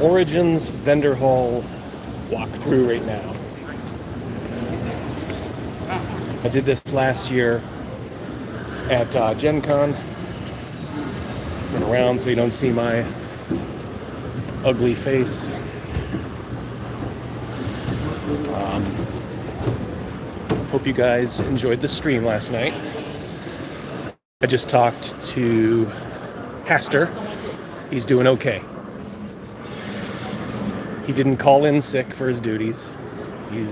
Origins Vendor Hall walkthrough right now. I did this last year at Gen Con. Went around so you don't see my ugly face. Hope you guys enjoyed the stream last night. I just talked to Haster. He's doing okay. He didn't call in sick for his duties. He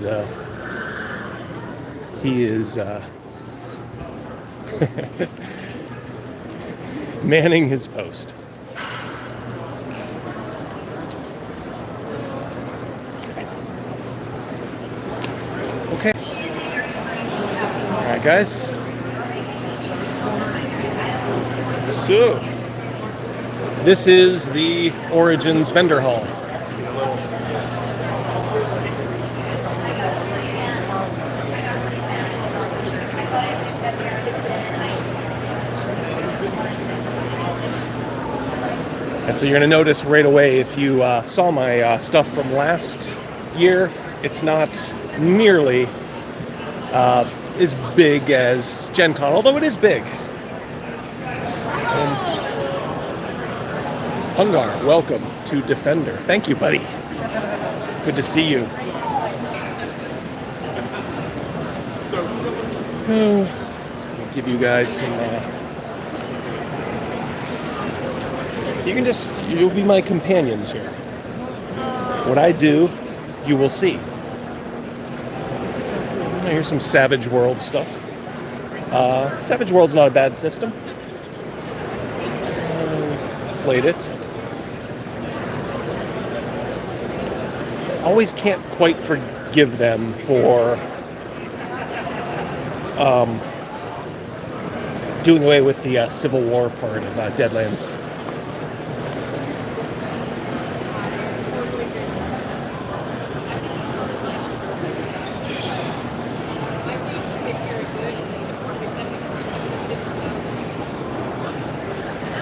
is manning his post. Okay. All right, guys. So, this is the Origins Vendor Hall. And so you're going to notice right away, if you saw my stuff from last year, it's not nearly as big as Gen Con, although it is big. Hungar, welcome to Defender. Thank you, buddy. Good to see you. I'll give you guys some... you'll be my companions here. What I do, you will see. Here's some Savage World stuff. Savage World's not a bad system. Played it. Always can't quite forgive them for doing away with the Civil War part of Deadlands.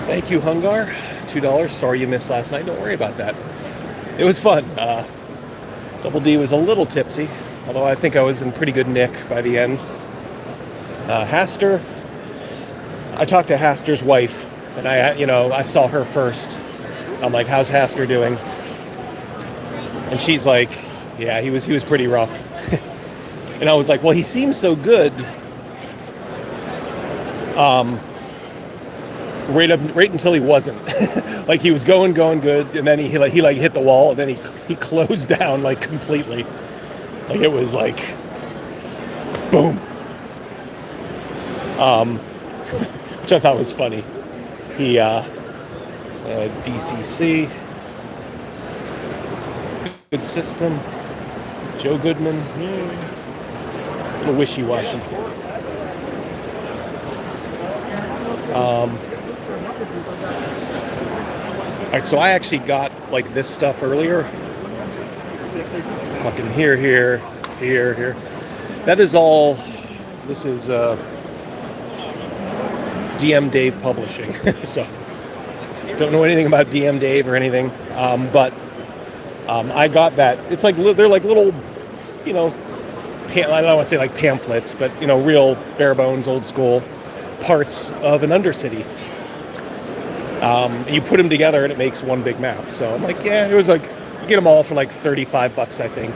Thank you, Hungar. $2. Sorry you missed last night. Don't worry about that. It was fun. Double D was a little tipsy, although I think I was in pretty good nick by the end. Haster. I talked to Haster's wife, and I saw her first. I'm like, "How's Haster doing?" And she's like, "Yeah, he was pretty rough." And I was like, "Well, he seems so good." Right until he wasn't. Like he was going good, and then he hit the wall, and then he closed down like completely. Like it was like boom. Which I thought was funny. He DCC, good system. Joe Goodman, a little wishy-washy. Alright, so I actually got like this stuff earlier. Fucking here. That is all. This is DM Dave Publishing. So don't know anything about DM Dave or anything. But I got that. It's like they're like little, I don't want to say like pamphlets, but real bare bones, old school parts of an Undercity. You put them together and it makes one big map. So I'm like, yeah, it was like, you get them all for like $35, I think.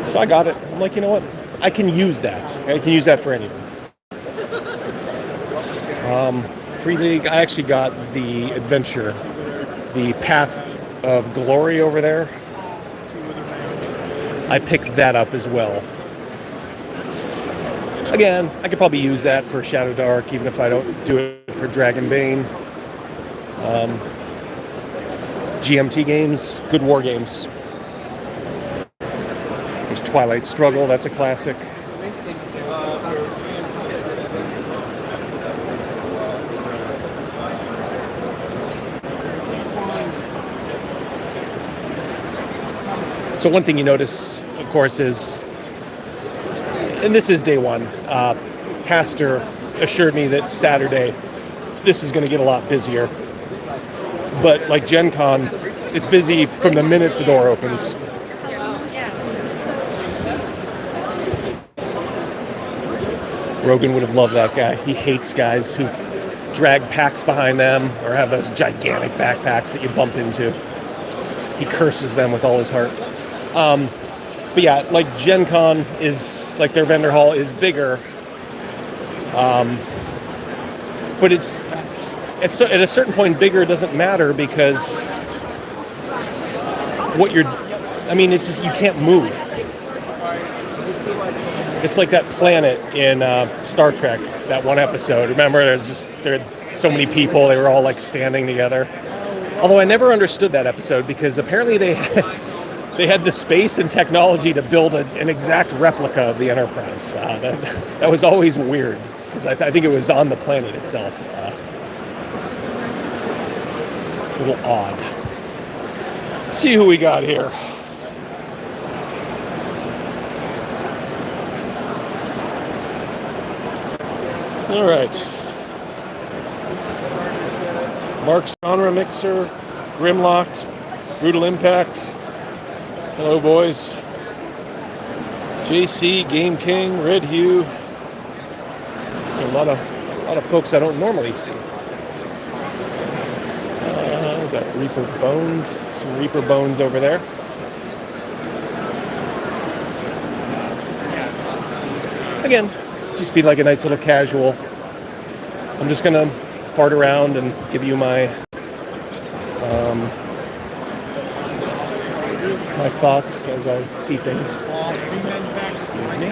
So I got it. I'm like, you know what? I can use that. I can use that for anything. Free League, I actually got the adventure, the Path of Glory over there. I picked that up as well. Again, I could probably use that for Shadow Dark, even if I don't do it for Dragonbane. GMT games, good war games. There's Twilight Struggle, that's a classic. So one thing you notice, of course, is, and this is day one, Haster assured me that Saturday this is going to get a lot busier. But like Gen Con is busy from the minute the door opens. Rogan would have loved that guy. He hates guys who drag packs behind them or have those gigantic backpacks that you bump into. He curses them with all his heart. But yeah, like Gen Con is, like their vendor hall is bigger. But it's at a certain point, bigger doesn't matter because it's just, you can't move. It's like that planet in Star Trek, that one episode. Remember, there were so many people, they were all like standing together. Although I never understood that episode because apparently they had the space and technology to build an exact replica of the Enterprise. That was always weird because I think it was on the planet itself. A little odd. See who we got here. All right. Mark's Genre Mixer, Grimlocked, Brutal Impact. Hello, boys. JC, Game King, Red Hue. A lot of folks I don't normally see. Is that Reaper Bones? Some Reaper Bones over there. Again, just be like a nice little casual. I'm just gonna fart around and give you my my thoughts as I see things. Excuse me.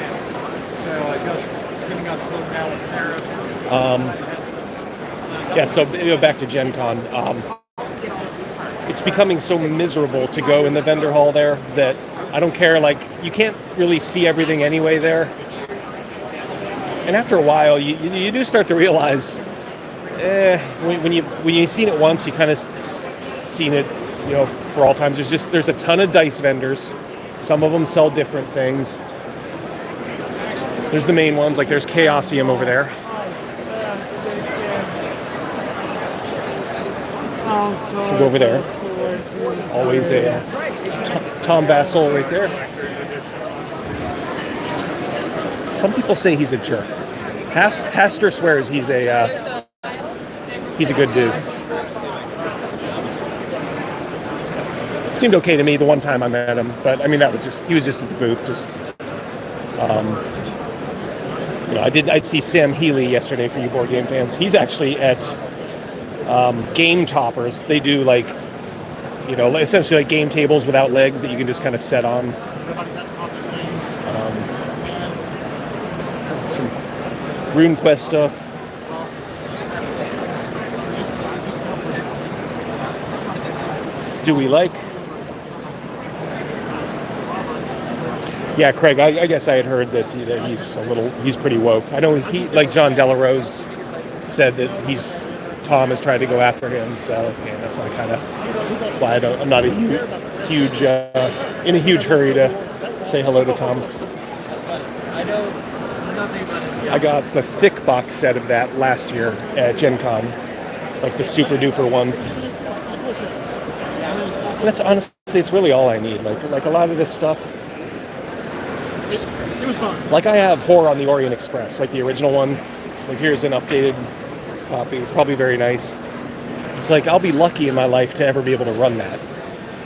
Yeah, so back to Gen Con. It's becoming so miserable to go in the vendor hall there that I don't care. Like, you can't really see everything anyway there. And after a while, you do start to realize, when you've seen it once, you kind of seen it, for all times. There's a ton of dice vendors. Some of them sell different things. There's the main ones, like there's Chaosium over there. We'll go over there. Always Tom Vassal right there. Some people say he's a jerk. Haster swears he's a good dude. Seemed okay to me the one time I met him, but I mean he was just at the booth. I'd see Sam Healy yesterday for you board game fans. He's actually at Game Toppers. They do essentially like game tables without legs that you can just kind of set on. Some RuneQuest stuff. Do we like? Yeah, Craig, I guess I had heard that he's pretty woke. I know like John Delarose said that Tom has tried to go after him, so yeah, that's why I'm not in a huge hurry to say hello to Tom. I got the thick box set of that last year at Gen Con, like the super duper one. And that's honestly, it's really all I need. Like a lot of this stuff. It was fun. Like I have Horror on the Orient Express, like the original one. Like here's an updated copy, probably very nice. It's like I'll be lucky in my life to ever be able to run that.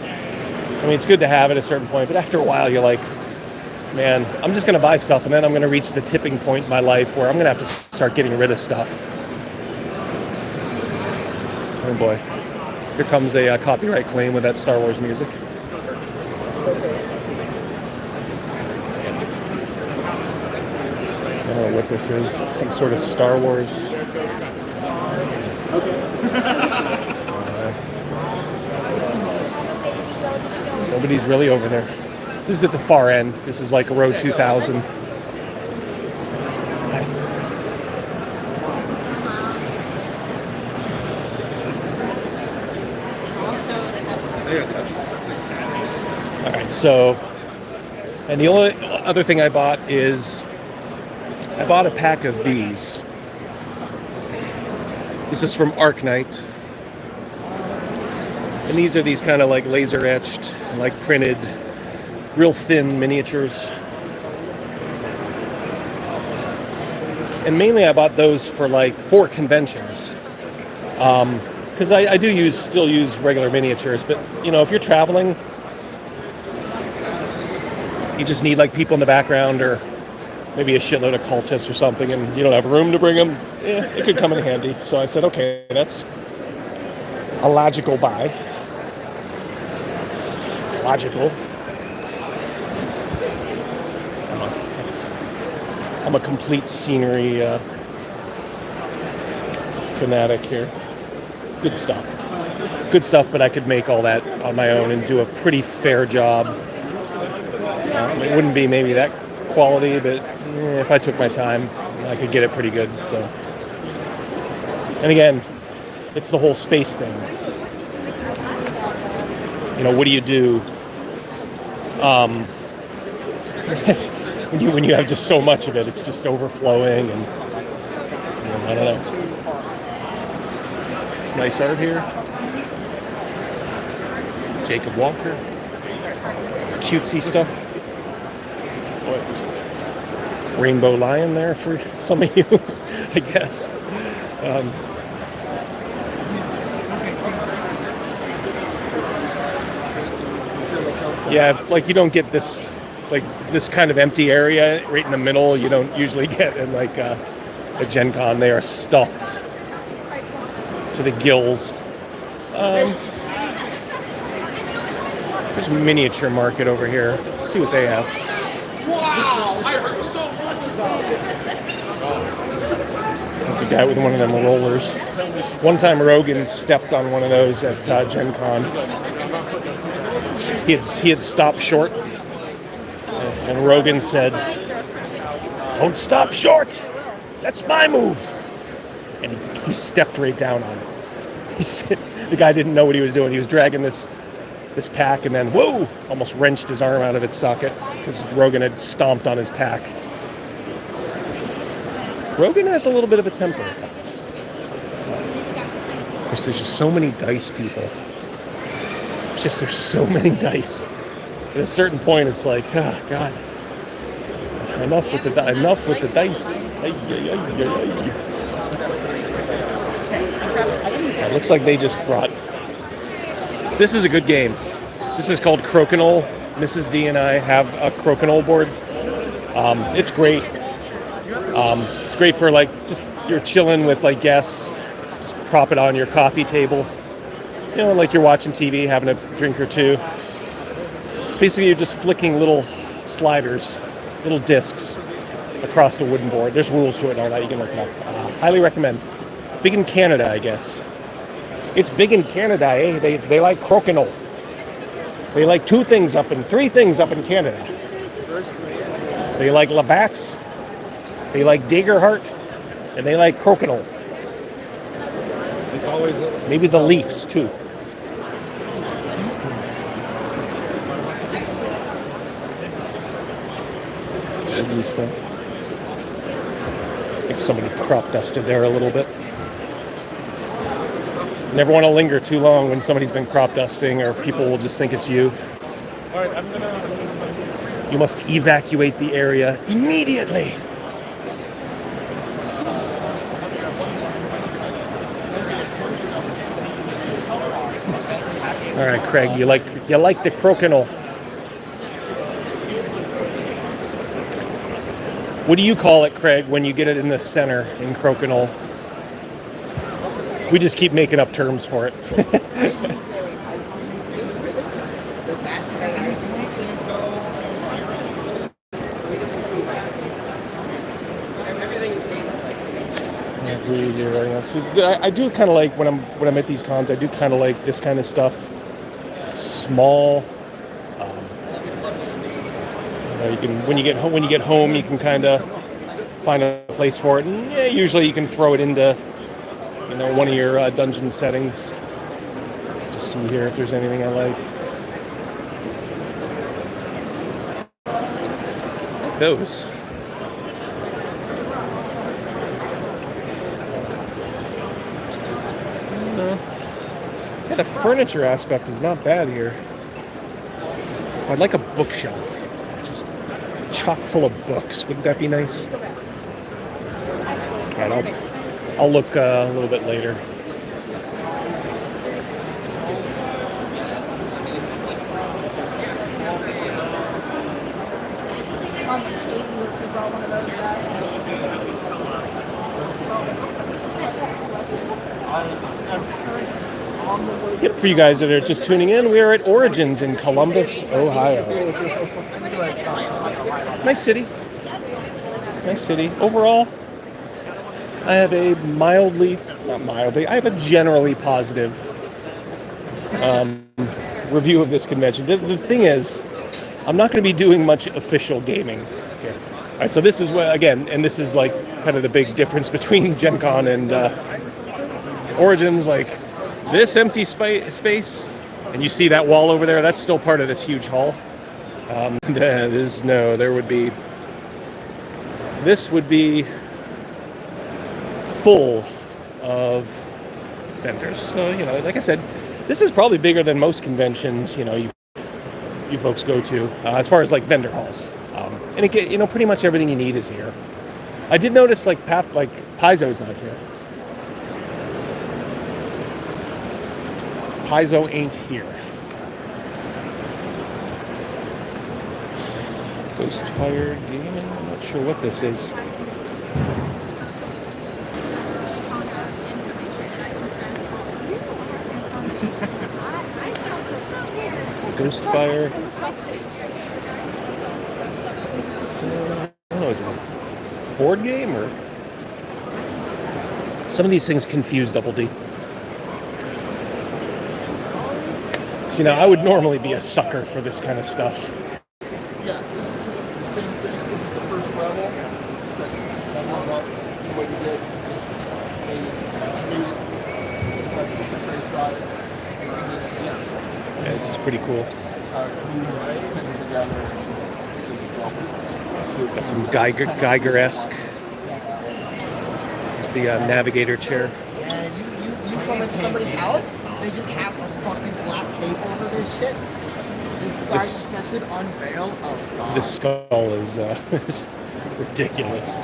I mean, it's good to have at a certain point, but after a while you're like, man, I'm just going to buy stuff and then I'm going to reach the tipping point in my life where I'm going to have to start getting rid of stuff. Oh boy. Here comes a copyright claim with that Star Wars music. I don't know what this is. Some sort of Star Wars. Nobody's really over there. This is at the far end. This is like row 2000. All right, so, and the only other thing I bought is I bought a pack of these. This is from Arknight. And these are these kind of like laser etched and like printed, real thin miniatures. And mainly I bought those for conventions. Because I do still use regular miniatures, but if you're traveling, you just need like people in the background or maybe a shitload of cultists or something, and you don't have room to bring them. It could come in handy. So I said, okay, that's a logical buy. It's logical. I'm a complete scenery fanatic here. Good stuff, but I could make all that on my own and do a pretty fair job. It wouldn't be maybe that quality, but if I took my time, I could get it pretty good. So, and again, it's the whole space thing. What do you do when you have just so much of it? It's just overflowing, and I don't know. It's nice art here. Jacob Walker. Cutesy stuff. Rainbow lion there for some of you, I guess. Yeah, like you don't get this kind of empty area right in the middle. You don't usually get in like a Gen Con. They are stuffed to the gills. There's a miniature market over here. Let's see what they have. Wow, I heard so much about it. There's a guy with one of them rollers. One time Rogan stepped on one of those at Gen Con. He had stopped short, and Rogan said, "Don't stop short. That's my move." And he stepped right down on it. The guy didn't know what he was doing. He was dragging this pack, and then whoa, almost wrenched his arm out of its socket because Rogan had stomped on his pack. Rogan has a little bit of a temper at times. Of course, there's just so many dice people. There's so many dice. At a certain point, it's like, oh God, enough with the dice. It looks like they just brought. This is a good game. This is called Crokinole. Mrs. D and I have a Crokinole board. It's great. It's great for just you're chilling with guests. Just prop it on your coffee table. Like you're watching TV, having a drink or two. Basically, you're just flicking little sliders, little discs across the wooden board. There's rules to it and all that. You can look it up. Highly recommend. Big in Canada, I guess. It's big in Canada, eh? They like Crokinole. They like three things up in Canada. They like Labatt's, they like Dagerheart, and they like Crokinole. It's always maybe the Leafs too. Ugly stuff. I think somebody crop dusted there a little bit. Never want to linger too long when somebody's been crop dusting, or people will just think it's you. all right. You must evacuate the area immediately. All right, Craig, you like the Crokinole. What do you call it, Craig, when you get it in the center in Crokinole? We just keep making up terms for it. I do kind of like when I'm at these cons. I do kind of like this kind of stuff. Small. You can when you get home, you can kind of find a place for it, and yeah, usually you can throw it into one of your dungeon settings. Just see here if there's anything I like. Those. Yeah, the furniture aspect is not bad here. I'd like a bookshelf, just chock full of books. Wouldn't that be nice? Right, I'll look a little bit later. Yep, for you guys that are just tuning in, we are at Origins in Columbus, Ohio. Nice city. Nice city. Overall, I have a I have a generally positive review of this convention. The thing is, I'm not going to be doing much official gaming here. All right, so this is what, again, and this is like kind of the big difference between Gen Con and Origins. Like this empty space, and you see that wall over there, that's still part of this huge hall. This would be full of vendors. So, like I said, this is probably bigger than most conventions, you folks go to, as far as like vendor halls. And it, pretty much everything you need is here. I did notice like Paizo's not here. Paizo ain't here. Ghostfire Gaming, I'm not sure what this is. Ghostfire. I don't know, is it a board game or? Some of these things confuse Double D. See, now I would normally be a sucker for this kind of stuff. Yeah, this is just the same thing. This is the first level. The second level up. What you get is just a tray size. Yeah, this is pretty cool. Got some Geiger-esque. It's the navigator chair. And you come into somebody's house, they just have a fucking black cape over their shit. This such an unveil. Oh god. This skull is ridiculous.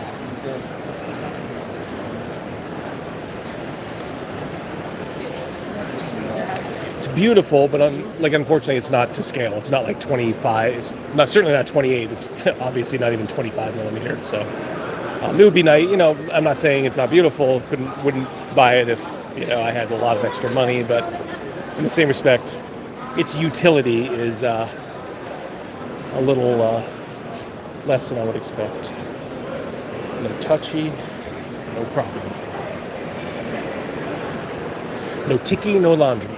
It's beautiful, but unfortunately, it's not to scale. It's not like 25. It's not certainly not 28. It's obviously not even 25 millimeter. So it would be nice. I'm not saying it's not beautiful. Wouldn't buy it if I had a lot of extra money. But in the same respect, its utility is a little less than I would expect. No touchy, no problem. No ticky, no laundry.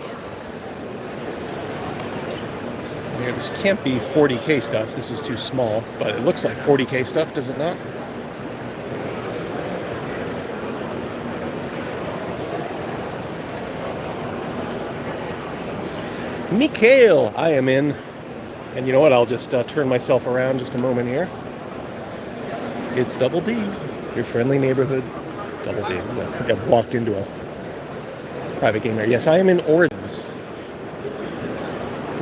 Here, this can't be 40K stuff. This is too small, but it looks like 40K stuff, does it not? Mikhail, I am in. And you know what? I'll just turn myself around just a moment here. It's Double D, your friendly neighborhood Double D. I think I've walked into a private game there. Yes, I am in Origins.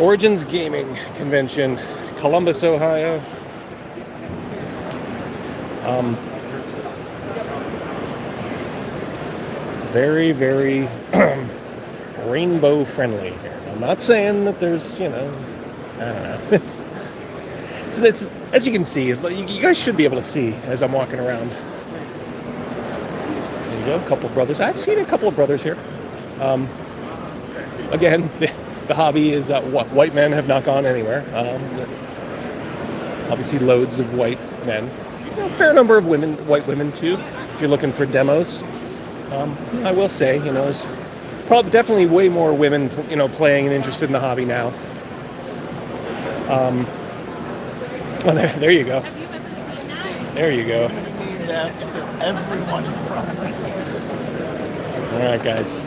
Origins Gaming Convention, Columbus, Ohio. Very, very rainbow friendly here. I'm not saying that there's, I don't know. It's as you can see, you guys should be able to see as I'm walking around. There you go, a couple of brothers. I've seen a couple of brothers here. Again, the hobby is white men have not gone anywhere. Obviously, loads of white men. A fair number of white women too. If you're looking for demos, I will say, there's probably definitely way more women, playing and interested in the hobby now. Well, there you go. There you go. Everyone in front. All right, guys.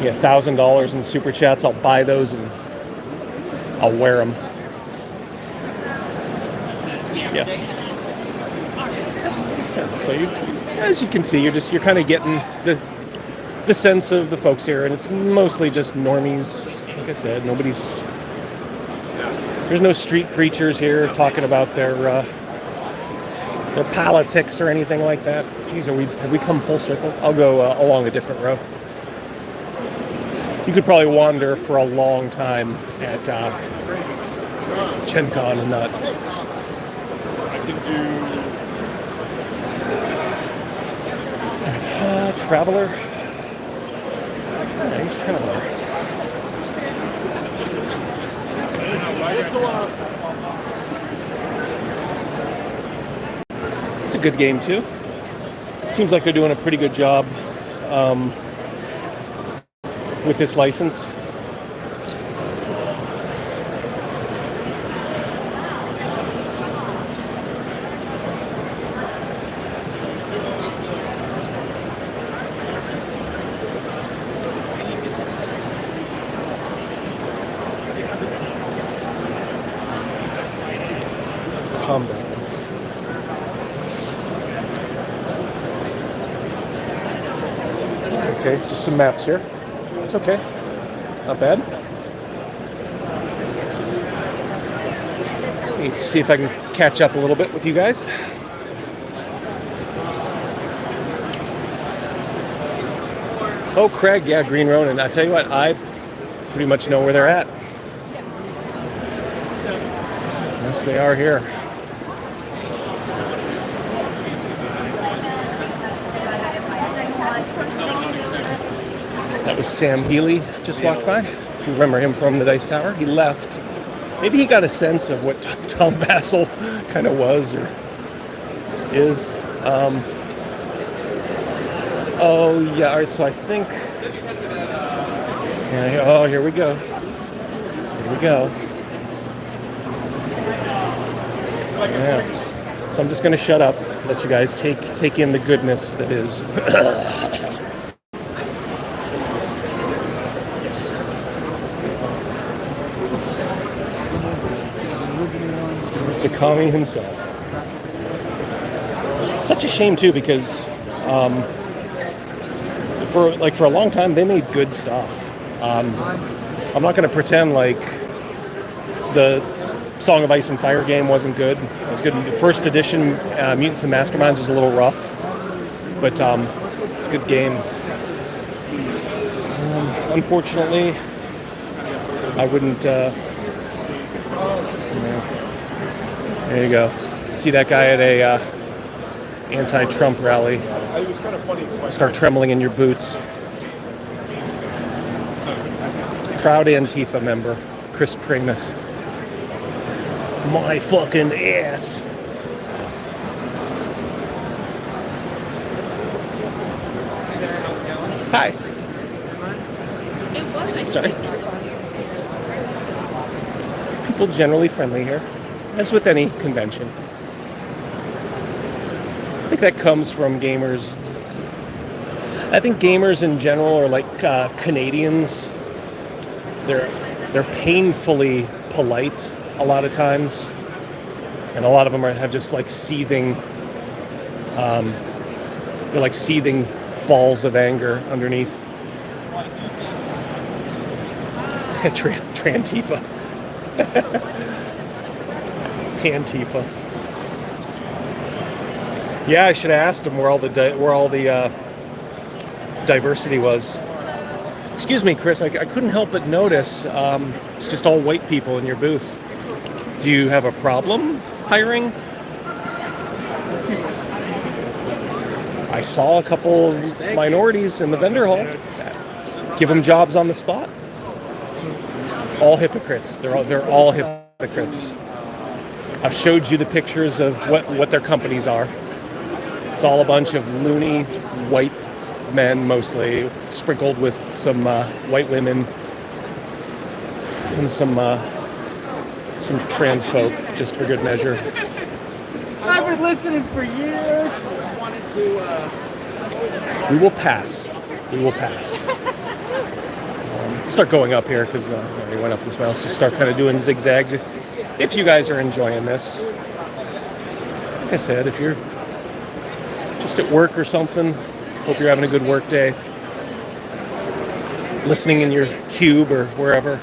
Yeah, $1,000 in super chats. I'll buy those and I'll wear them. Yeah. So you, as you can see, you're kind of getting the the sense of the folks here, and it's mostly just normies. Like I said, there's no street preachers here talking about their politics or anything like that. Geez, have we come full circle? I'll go along a different row. You could probably wander for a long time at ChenCon and not. I can do. Traveler. Nice Traveler. It's a good game too. Seems like they're doing a pretty good job with this license. Combat. Okay, just some maps here. It's okay. Not bad. Let me see if I can catch up a little bit with you guys. Oh, Craig, yeah, Green Ronin. I tell you what, I pretty much know where they're at. Yes, they are here. That was Sam Healy just walked by. If you remember him from the Dice Tower, he left. Maybe he got a sense of what Tom Vassell kind of was or is. Oh yeah, all right. So I think. Yeah, oh, here we go. Here we go. Yeah. So I'm just going to shut up, let you guys take in the goodness that is. There's the commie himself. Such a shame too, because for a long time they made good stuff. I'm not going to pretend like the Song of Ice and Fire game wasn't good. It was good. The first edition, Mutants and Masterminds, was a little rough, but it's a good game. Unfortunately, I wouldn't. There you go. See that guy at a anti-Trump rally. It was kind of funny. Start trembling in your boots. Proud Antifa member, Chris Primus. My fucking ass. Hi. Sorry. People generally friendly here, as with any convention. I think that comes from gamers. I think gamers in general are like Canadians. They're painfully polite a lot of times, and a lot of them have just like seething. They're like seething balls of anger underneath. Trantifa. Antifa. Yeah, I should have asked him where all the diversity was. Excuse me, Chris. I couldn't help but notice it's just all white people in your booth. Do you have a problem hiring? I saw a couple of minorities in the vendor hall. Give them jobs on the spot. All hypocrites. They're all hypocrites. I've showed you the pictures of what their companies are. It's all a bunch of loony white men, mostly, sprinkled with some white women and some trans folk, just for good measure. I've been listening for years. We will pass. We will pass. Start going up here because we went up this way. Let's just start kind of doing zigzags. If you guys are enjoying this, like I said, if you're just at work or something, hope you're having a good work day. listening in your cube or wherever.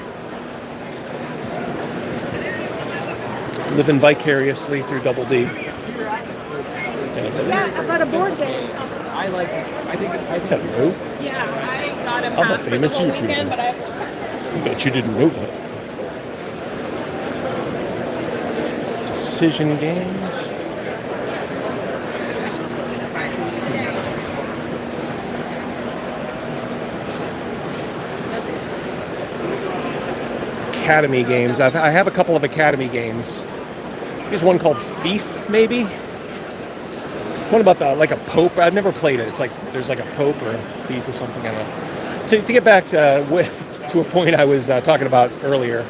Living vicariously through Double D. Yeah, I got a board game. Hello. Yeah, I got a I'm a pass for the famous whole YouTuber. weekend, but I Bet you didn't know that. Decision games. Academy games. I have a couple of Academy games. There's one called Thief, maybe. It's one about like a pope. I've never played it. It's like there's like a pope or a thief or something. I don't know. To get back to a point I was talking about earlier.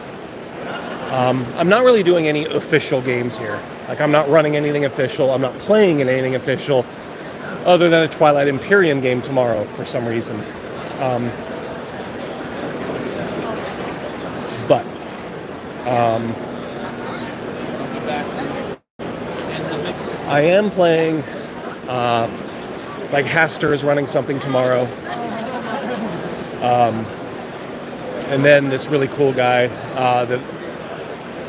I'm not really doing any official games here. Like I'm not running anything official. I'm not playing in anything official, other than a Twilight Imperium game tomorrow for some reason. But I am playing. Like Haster is running something tomorrow. And then this really cool guy,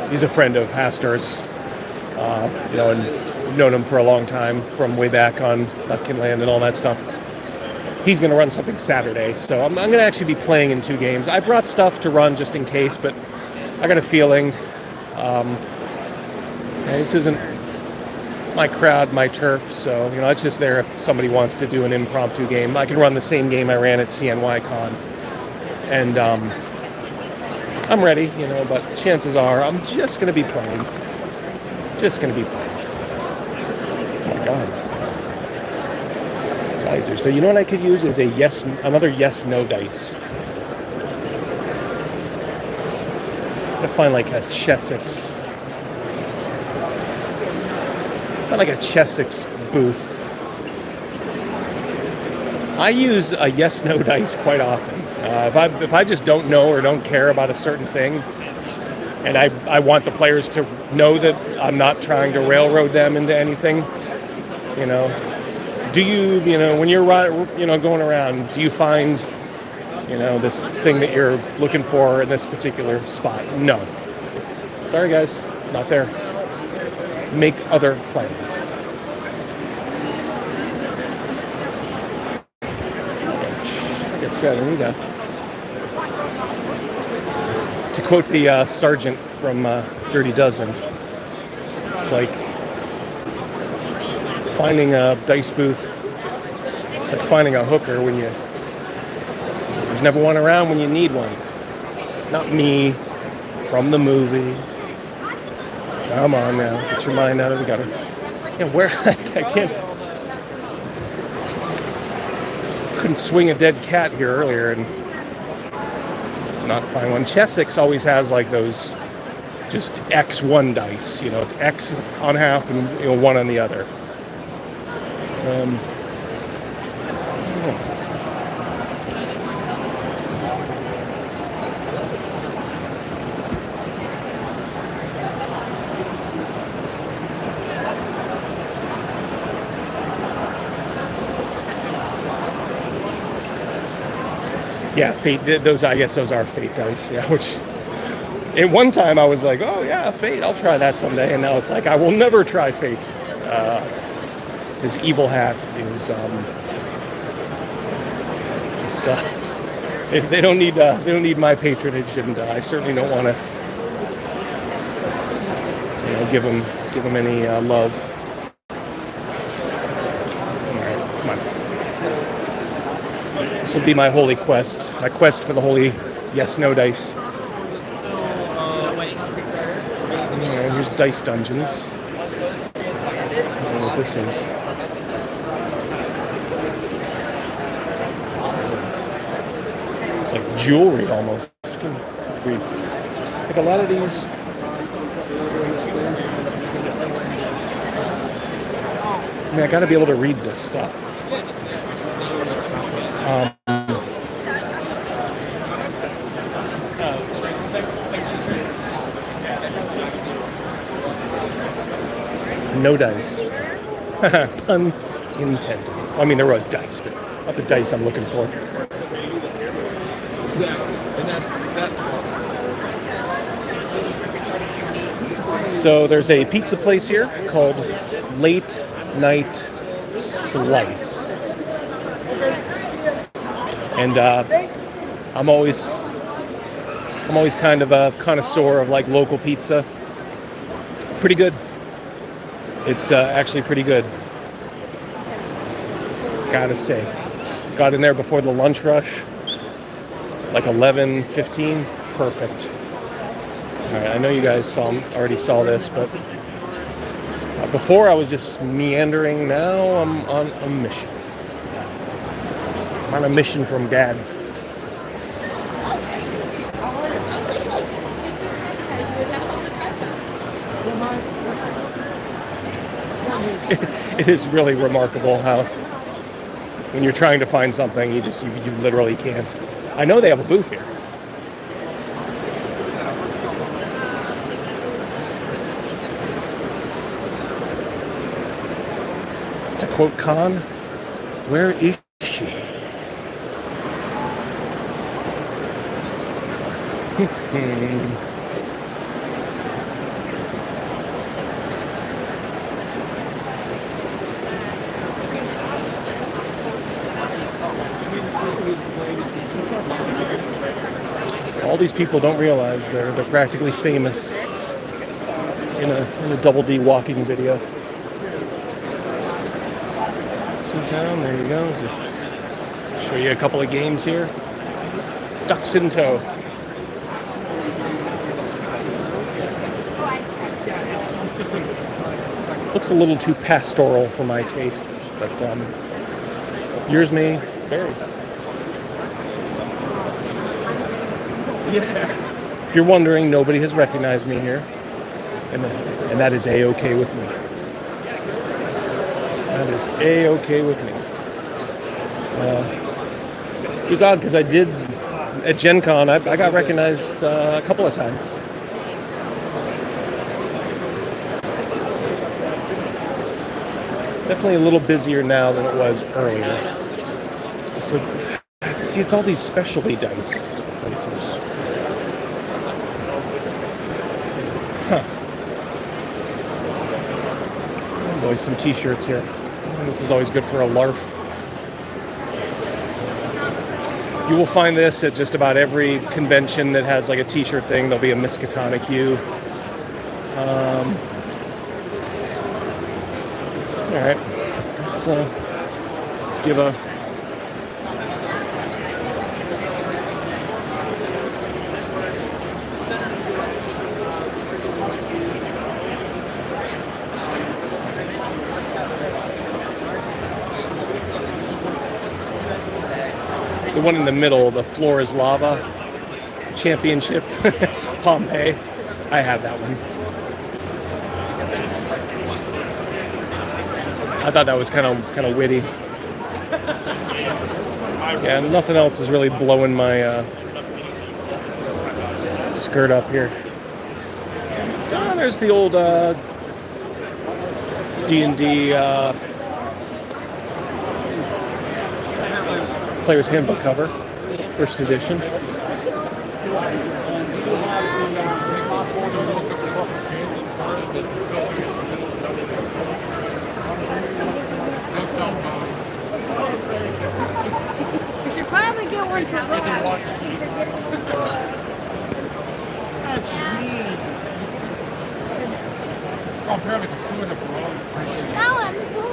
he's a friend of Haster's, and we've known him for a long time from way back on Lufkin Land and all that stuff. He's going to run something Saturday, so I'm going to actually be playing in 2 games. I brought stuff to run just in case, but I got a feeling this isn't my crowd, my turf, so it's just there if somebody wants to do an impromptu game. I can run the same game I ran at CNYCon, and I'm ready, but chances are I'm just going to be playing. Just going to be playing. Oh my God. Kaiser. So you know what I could use is another yes/no dice. I'm going to find like a Chessex. Like a Chessex booth. I use a yes/no dice quite often. If I just don't know or don't care about a certain thing, and I want the players to know that I'm not trying to railroad them into anything, do you when you're going around, do you find this thing that you're looking for in this particular spot? No. Sorry guys, it's not there. Make other plans. Like I said, to quote the sergeant from Dirty Dozen, it's like finding a dice booth. It's like finding a hooker when there's never one around when you need one. Not me, from the movie. Come on now, get your mind out of the gutter. Where I couldn't swing a dead cat here earlier and not find one. Chessex always has like those just X1 dice. It's X on half and 1 on the other. Yeah, fate. I guess those are fate dice. Yeah, which at one time I was like, oh yeah, fate. I'll try that someday. And now it's like I will never try fate. His evil hat is just they don't need my patronage, and I certainly don't want to give him any love. All right, come on. This will be my holy quest. My quest for the holy yes/no dice. Here's Dice Dungeons. I don't know what this is. It's like jewelry almost. Like a lot of these. I got to be able to read this stuff. No dice. Pun intended. I mean, there was dice, but not the dice I'm looking for. And that's So there's a pizza place here called Late Night Slice. And I'm always kind of a connoisseur of like local pizza. Pretty good. It's actually pretty good. Gotta say. Got in there before the lunch rush. Like 11:15. Perfect. Alright, I know you guys already saw this, but before I was just meandering. Now I'm on a mission. I'm on a mission from Dad. It is really remarkable how when you're trying to find something, you literally can't. I know they have a booth here. To quote Khan, where is she? All these people don't realize they're practically famous in a Double D walking video. Town, there you go. Show you a couple of games here. Ducks in tow. Looks a little too pastoral for my tastes, but yours may vary. If you're wondering, nobody has recognized me here, and that is A-okay with me. That is A-okay with me. It was odd because I did, at Gen Con, I got recognized a couple of times. Definitely a little busier now than it was earlier. So, see, it's all these specialty dice places. Huh. Oh boy, some t-shirts here. This is always good for a larf. You will find this at just about every convention that has like a t-shirt thing. There'll be a Miskatonic U. All right, let's give a the one in the middle, the Floor is Lava Championship, Pompeii. I have that one. I thought that was kind of witty. Yeah, nothing else is really blowing my skirt up here. Ah, there's the old D&D Player's Handbook cover, first edition. You should probably get one for Rob. That's mean. Oh, perfect. It's two in the bronze. No, I'm cool.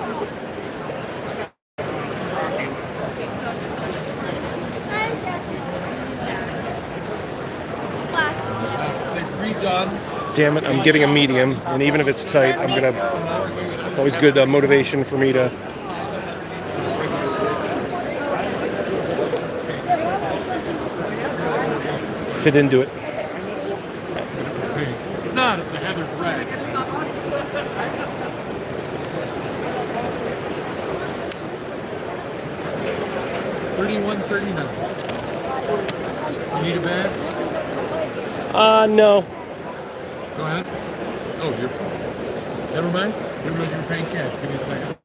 Damn it, I'm getting a medium, and even if it's tight, it's always good motivation for me to fit into it. It's not, it's a heather red. $31.39. You need a bag? No. Go ahead. Oh, never mind. Never mind, you're paying cash. Give me a second.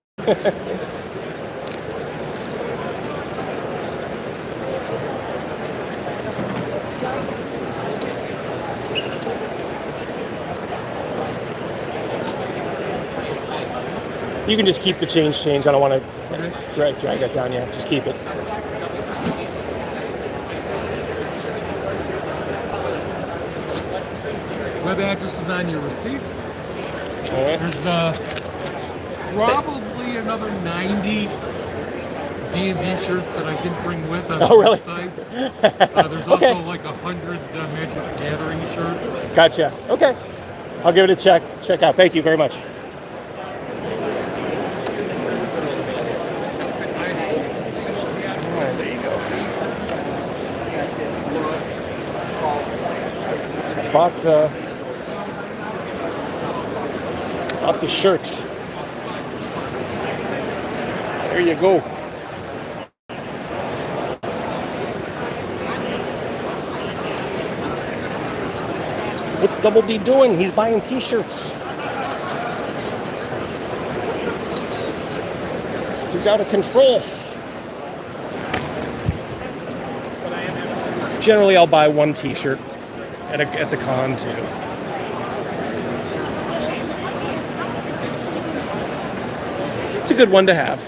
You can just keep the change. I don't want to Okay. drag that down yet. Just keep it. Web address is on your receipt. All right. There's probably another 90 D&D shirts that I didn't bring with on the Oh, really? website. There's also Okay. like 100 Magic the Gathering shirts. Gotcha. Okay. I'll give it a check out. Thank you very much. Alright, there you go. So I bought the shirt. There you go. What's Double D doing? He's buying t-shirts. He's out of control. Generally, I'll buy one t-shirt at the con, too. It's a good one to have.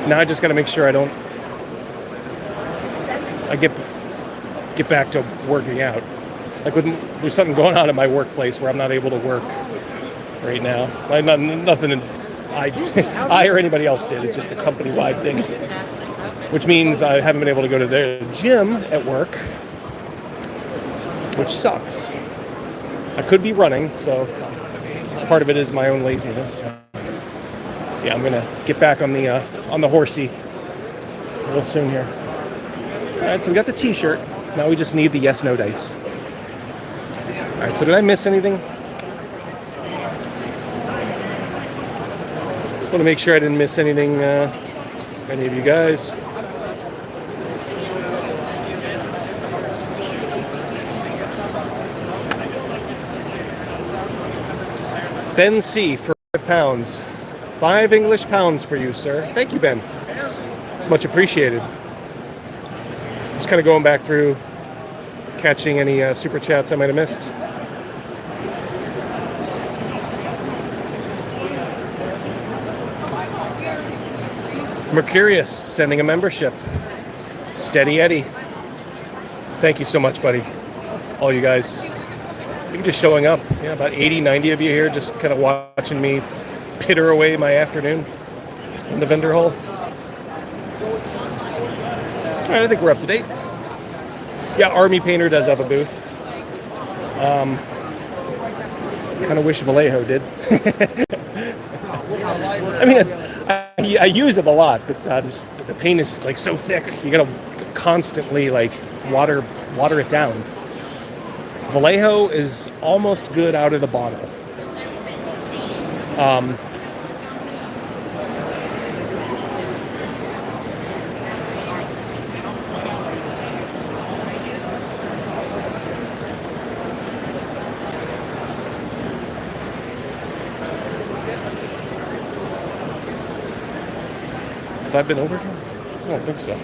Now I just got to make sure I get back to working out. Like there's something going on at my workplace where I'm not able to work right now. Nothing I or anybody else did. It's just a company-wide thing, which means I haven't been able to go to the gym at work, which sucks. I could be running, so part of it is my own laziness. Yeah, I'm gonna get back on the horsey real soon here. All right, so we got the t-shirt. Now we just need the yes/no dice. All right, so did I miss anything? Want to make sure I didn't miss anything, any of you guys. Ben C for £5. 5 English pounds for you, sir. Thank you, Ben. It's much appreciated. Just kind of going back through, catching any super chats I might have missed. Mercurius sending a membership. Steady Eddie. Thank you so much, buddy. All you guys. You're just showing up. Yeah, about 80, 90 of you here just kind of watching me pitter away my afternoon in the vendor hall. All right, I think we're up to date. Yeah, Army Painter does have a booth. Kind of wish Vallejo did. I mean, I use them a lot, but just the paint is like so thick. You gotta constantly like water it down. Vallejo is almost good out of the bottle. Have I been over here? I don't think so.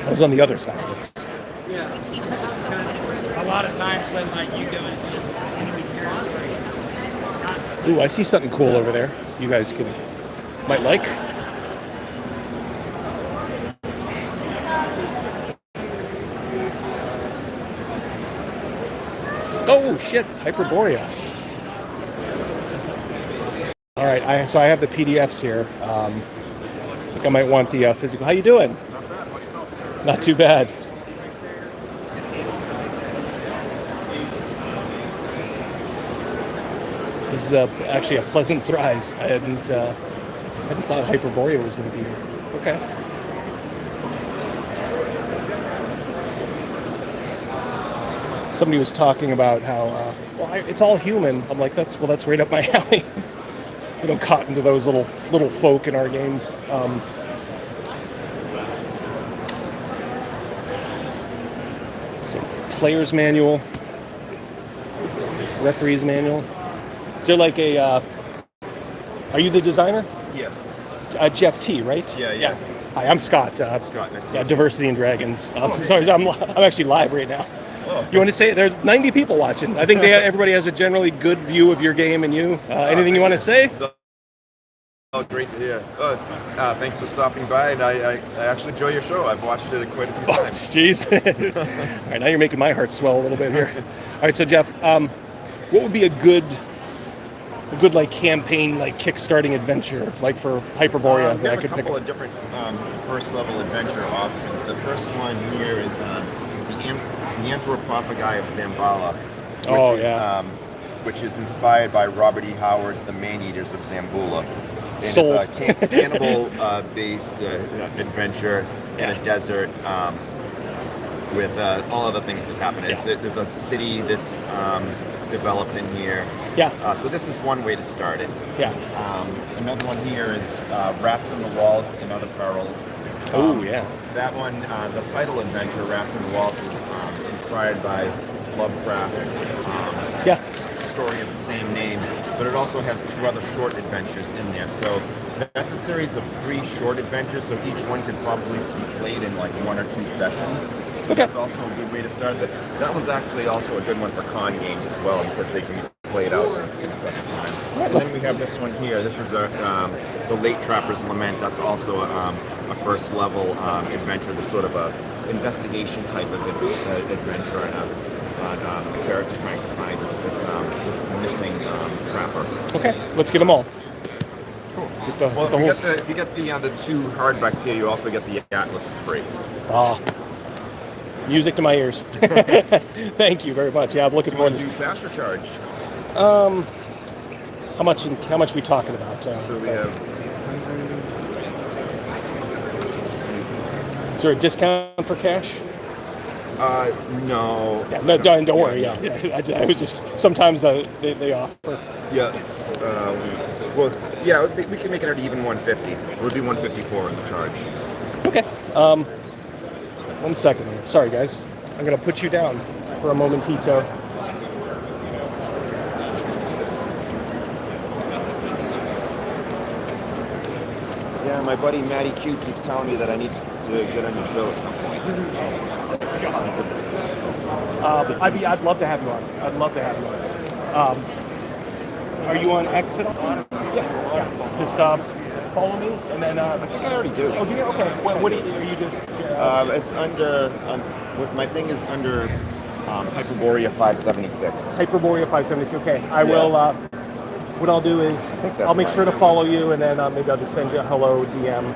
I was on the other side of this. Yeah, because a lot of times when like you go into enemy territory, Ooh, I see something cool over there. You guys might like. Oh shit, Hyperborea. All right, so I have the PDFs here. I think I might want the physical. How you doing? Not bad. How about yourself? Not too bad. This is actually a pleasant surprise. I hadn't thought Hyperborea was going to be here. Okay. Somebody was talking about how it's all human. I'm like, that's right up my alley. We don't caught into those little folk in our games. So player's manual, referee's manual. Is there like a? Are you the designer? Yes. Jeff T, right? Yeah. Hi, I'm Scott. Scott, nice to meet you. Diversity and Dragons. Sorry, I'm actually live right now. You want to say there's 90 people watching? I think everybody has a generally good view of your game and you. Anything you want to say? Oh, great to hear. Thanks for stopping by, and I actually enjoy your show. I've watched it quite a few times. Jeez. All right, now you're making my heart swell a little bit here. All right, so Jeff, what would be a good like campaign, like kickstarting adventure, like for Hyperborea We that I have a could pick couple up? of different first level adventure options. The first one here is the Anthropophagi of Zambala, which is inspired by Robert E. Howard's The Man-Eaters of Zambula. And Sold. It's a cannibal-based adventure in a desert with all other things that happen. There's a city that's developed in here. Yeah. So this is one way to start it. Yeah. Another one here is Rats on the Walls and Other Perils. Oh, yeah. That one, the title adventure, Rats on the Walls, is inspired by Lovecraft's story of the same name, but it also has 2 other short adventures in there. So that's a series of 3 short adventures, so each one could probably be played in like 1 or 2 sessions. So that's also a good way to start. That one's actually also a good one for con games as well, because they can play it out in such a time. And then we have this one here. This is the Late Trapper's Lament. That's also a first level adventure. That's sort of a investigation type of adventure, and the character's trying to find this missing trapper. Okay, let's get them all. Cool. If you get the 2 hardbacks here, you also get the Atlas for free. Music to my ears. Thank you very much. Yeah, I'm looking forward to this. Do cash or charge? How much are we talking about? So we have. Is there a discount for cash? No. Yeah, no, don't worry. Yeah. I was just sometimes they offer. Yeah. We can make it an even 150. It would be 154 in the charge. Okay. 1 second here. Sorry, guys. I'm gonna put you down for a momentito. Yeah, my buddy Matty Q keeps telling me that I need to get on your show at some point. I'd love to have you on. I'd love to have you on. Are you on X at all? Yeah. Just follow me, and then. I think I already do. Oh, do you? Okay. What are you just? It's under. My thing is under Hyperborea 576. Hyperborea 576. Okay. I will. What I'll do is I'll make sure to follow you, and then maybe I'll just send you a hello DM.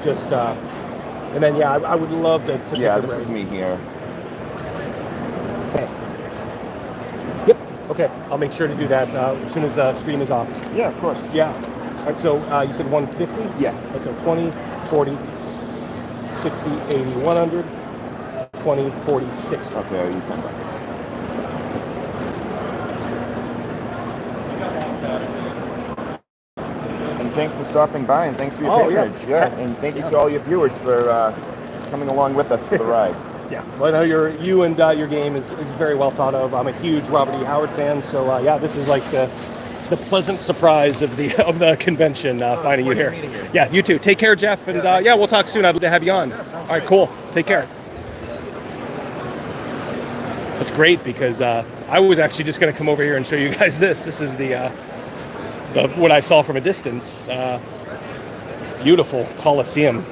Just and then I would love to Yeah, this is me here. Okay. Yep. Okay. I'll make sure to do that as soon as the stream is off. Yeah, of course. Yeah. All right. So you said 150. Yeah. So 20, 40, 60, 80, 100, 20, 40, 60. Okay, I'll give you $10. And thanks for stopping by, and thanks for your patronage. Yeah. And thank you to all your viewers for coming along with us for the ride. Yeah, well, I know you and your game is very well thought of. I'm a huge Robert E. Howard fan, so this is like the pleasant surprise of the convention finding you here. Meeting you. Yeah, you too. Take care, Jeff, and we'll talk soon. I'd love to have you on. Yeah, sounds all right, great. cool. Take care. That's great because I was actually just going to come over here and show you guys this. This is the what I saw from a distance. Beautiful Coliseum.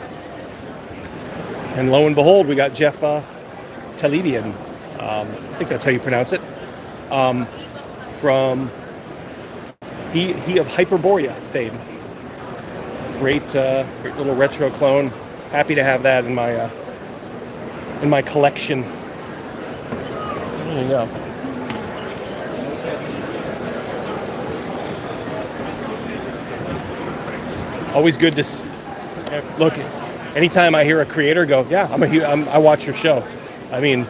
And lo and behold, we got Jeff Talibian. I think that's how you pronounce it. From he of Hyperborea fame. Great little retro clone. Happy to have that in my collection. There you go. Always good to look. Anytime I hear a creator go, I watch your show. I mean,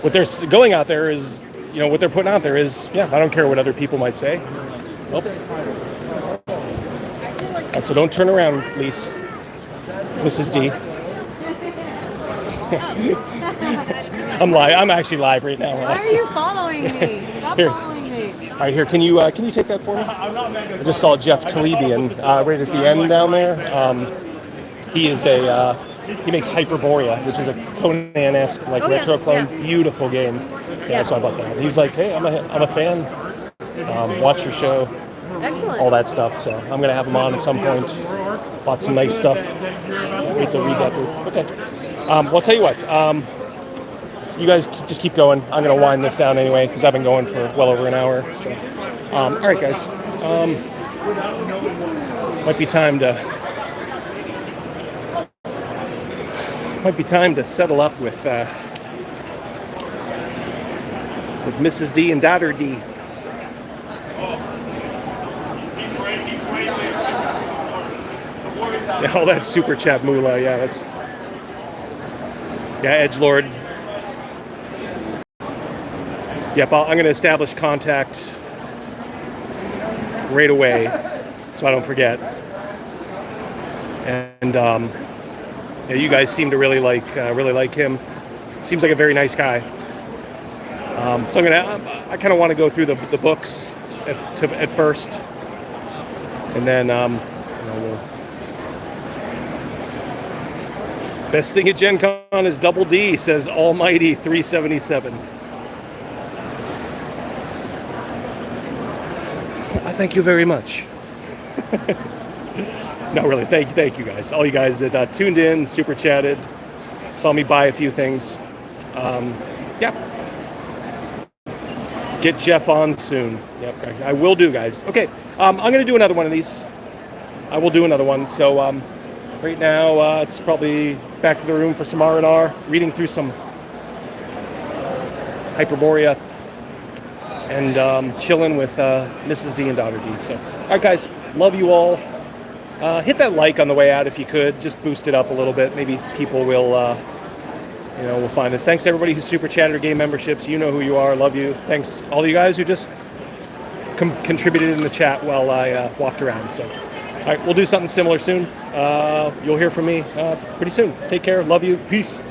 what they're going out there is, what they're putting out there is, I don't care what other people might say. Nope. And so don't turn around, Lise. Mrs. D. I'm live. I'm actually live right now. Why are you following me? Stop following me. All right, here. Can you take that for me? I just saw Jeff Talibian right at the end down there. He is he makes Hyperborea, which is a Conan-esque like Oh, yeah, retro clone, yeah. beautiful game. Yeah, I saw about that. He was like, "Hey, I'm a fan. Watch your show, Excellent. all that stuff." So I'm gonna have him on at some point. Bought some nice stuff. Can't wait to read that through. Okay. Well, I'll tell you what. You guys just keep going. I'm gonna wind this down anyway because I've been going for well over an hour. So, all right, guys. Might be time to settle up with Mrs. D and Daughter D. Yeah, all that super chat moolah. Yeah, that's edgelord. Yep, I'm going to establish contact right away, so I don't forget. And yeah, you guys seem to really like him. Seems like a very nice guy. So I kind of want to go through the books at first, and then best thing at Gen Con is Double D, says Almighty 377. I thank you very much. No, really, thank you guys. All you guys that tuned in, super chatted, saw me buy a few things. Yeah. Get Jeff on soon. Yep, I will do, guys. Okay, I'm going to do another one of these. I will do another one. So right now, it's probably back to the room for some R&R, reading through some Hyperborea, and chilling with Mrs. D and Daughter D. So, all right, guys, love you all. Hit that like on the way out if you could. Just boost it up a little bit. Maybe people will, will find us. Thanks everybody who super chatted or game memberships. You know who you are. Love you. Thanks all you guys who just contributed in the chat while I walked around. So, all right, we'll do something similar soon. You'll hear from me pretty soon. Take care. Love you. Peace.